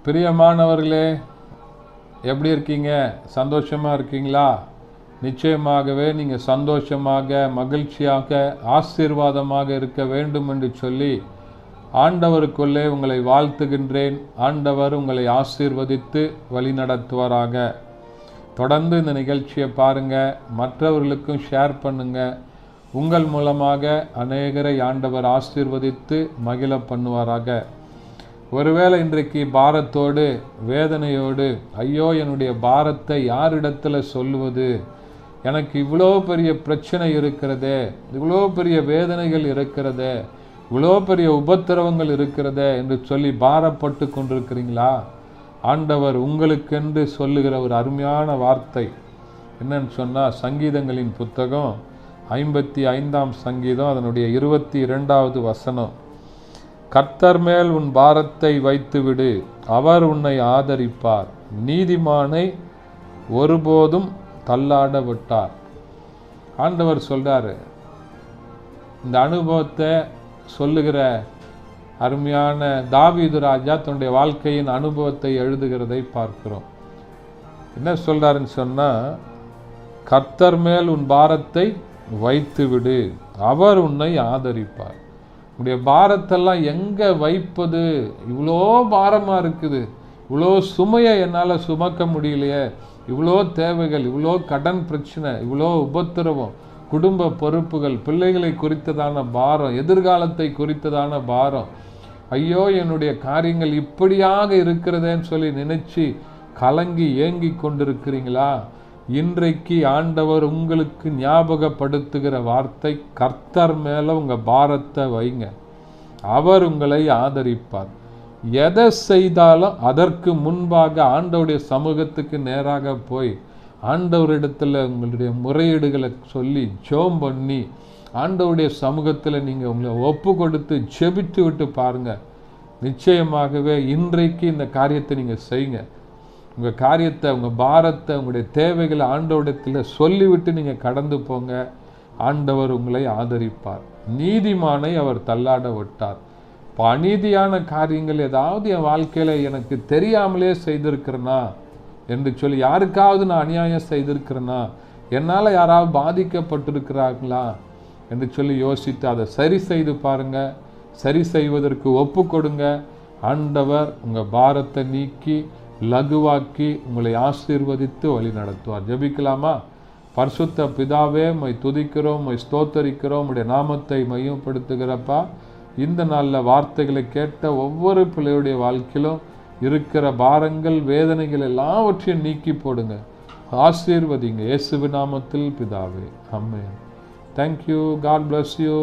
பிரியமானவர்களே, எப்படி இருக்கீங்க? சந்தோஷமாக இருக்கீங்களா? நிச்சயமாகவே நீங்கள் சந்தோஷமாக, மகிழ்ச்சியாக, ஆசீர்வாதமாக இருக்க வேண்டும் என்று சொல்லி ஆண்டவருக்குள்ளே உங்களை வாழ்த்துகின்றேன். ஆண்டவர் உங்களை ஆசீர்வதித்து வழிநடத்துவாராக. தொடர்ந்து இந்த நிகழ்ச்சியை பாருங்கள், மற்றவர்களுக்கும் ஷேர் பண்ணுங்கள். உங்கள் மூலமாக அநேகரை ஆண்டவர் ஆசீர்வதித்து மகிழ பண்ணுவாராக. ஒருவேளை இன்றைக்கு பாரத்தோடு, வேதனையோடு, ஐயோ என்னுடைய பாரத்தை யாரிடத்தில் சொல்லுவது, எனக்கு இவ்வளோ பெரிய பிரச்சனை இருக்கிறதே, இவ்வளோ பெரிய வேதனைகள் இருக்கிறதே, இவ்வளோ பெரிய உபத்திரவங்கள் இருக்கிறதே என்று சொல்லி பாரப்பட்டு கொண்டிருக்கிறீங்களா? ஆண்டவர் உங்களுக்கென்று சொல்லுகிற ஒரு அருமையான வார்த்தை என்னன்னு சொன்னால், சங்கீதங்களின் புத்தகம் 55ஆம் சங்கீதம் அதனுடைய 22வது வசனம். கர்த்தர் மேல் உன் பாரத்தை வைத்துவிடு, அவர் உன்னை ஆதரிப்பார், நீதிமானை ஒருபோதும் தள்ளாட விட்டார். ஆண்டவர் சொல்றாரு. இந்த அனுபவத்தை சொல்லுகிற அருமையான தாவீது ராஜா தன்னுடைய வாழ்க்கையின் அனுபவத்தை எழுதுகிறதை பார்க்கிறோம். என்ன சொல்றாருன்னு சொன்னா, கர்த்தர் மேல் உன் பாரத்தை வைத்துவிடு, அவர் உன்னை ஆதரிப்பார். உன்னுடைய பாரத்தெல்லாம் எங்கே வைப்பது? இவ்வளோ பாரமாக இருக்குது, இவ்வளோ சுமையை என்னால் சுமக்க முடியலையே, இவ்வளோ தேவைகள், இவ்வளோ கடன் பிரச்சனை, இவ்வளோ உபத்திரவம், குடும்ப பொறுப்புகள், பிள்ளைகளை குறித்ததான பாரம், எதிர்காலத்தை குறித்ததான பாரம், ஐயோ என்னுடைய காரியங்கள் இப்படியாக இருக்கிறதேன்னு சொல்லி நினைச்சு கலங்கி ஏங்கி கொண்டிருக்கிறீங்களா? இன்றைக்கு ஆண்டவர் உங்களுக்கு ஞாபகப்படுத்துகிற வார்த்தை, கர்த்தர் மேலே உங்கள் பாரத்தை வைங்க, அவர் உங்களை ஆதரிப்பார். எதை செய்தாலும் அதற்கு முன்பாக ஆண்டவருடைய சமூகத்துக்கு நேராக போய் ஆண்டவரிடத்தில் உங்களுடைய முறையீடுகளை சொல்லி ஜெபம் பண்ணி ஆண்டவருடைய சமூகத்தில் நீங்கள் உங்களை ஒப்பு கொடுத்து ஜெபித்து விட்டு பாருங்கள். நிச்சயமாகவே இன்றைக்கு இந்த காரியத்தை நீங்கள் செய்யுங்க. உங்கள் காரியத்தை, உங்கள் பாரத்தை, உங்களுடைய தேவைகளை ஆண்டவரிடத்தில் சொல்லிவிட்டு நீங்கள் கடந்து போங்க. ஆண்டவர் உங்களை ஆதரிப்பார். நீதிமானை அவர் தள்ளாட விட்டார். இப்போ அநீதியான காரியங்கள் ஏதாவது என் வாழ்க்கையில் எனக்கு தெரியாமலே செய்திருக்கிறேனா என்று சொல்லி, யாருக்காவது நான் அநியாயம் செய்திருக்கிறேனா, என்னால் யாராவது பாதிக்கப்பட்டிருக்கிறாங்களா என்று சொல்லி யோசித்து அதை சரி செய்து பாருங்கள். சரி செய்வதற்கு ஒப்பு கொடுங்க. ஆண்டவர் உங்கள் பாரத்தை நீக்கி லகுவாக்கி உங்களை ஆசீர்வதித்து வழி நடத்துவார். ஜெபிக்கலாமா? பரிசுத்த பிதாவே, உம்மை துதிக்கிறோம், உம்மை ஸ்தோத்தரிக்கிறோம், உடைய நாமத்தை மையப்படுத்துகிறப்பா. இந்த நாளில் வார்த்தைகளை கேட்ட ஒவ்வொரு பிள்ளையுடைய வாழ்க்கையிலும் இருக்கிற பாரங்கள், வேதனைகள் எல்லாவற்றையும் நீக்கி போடுங்க. ஆசீர்வதிங்க. இயேசுவின் நாமத்தில் பிதாவே, amen. Thank you. God bless you.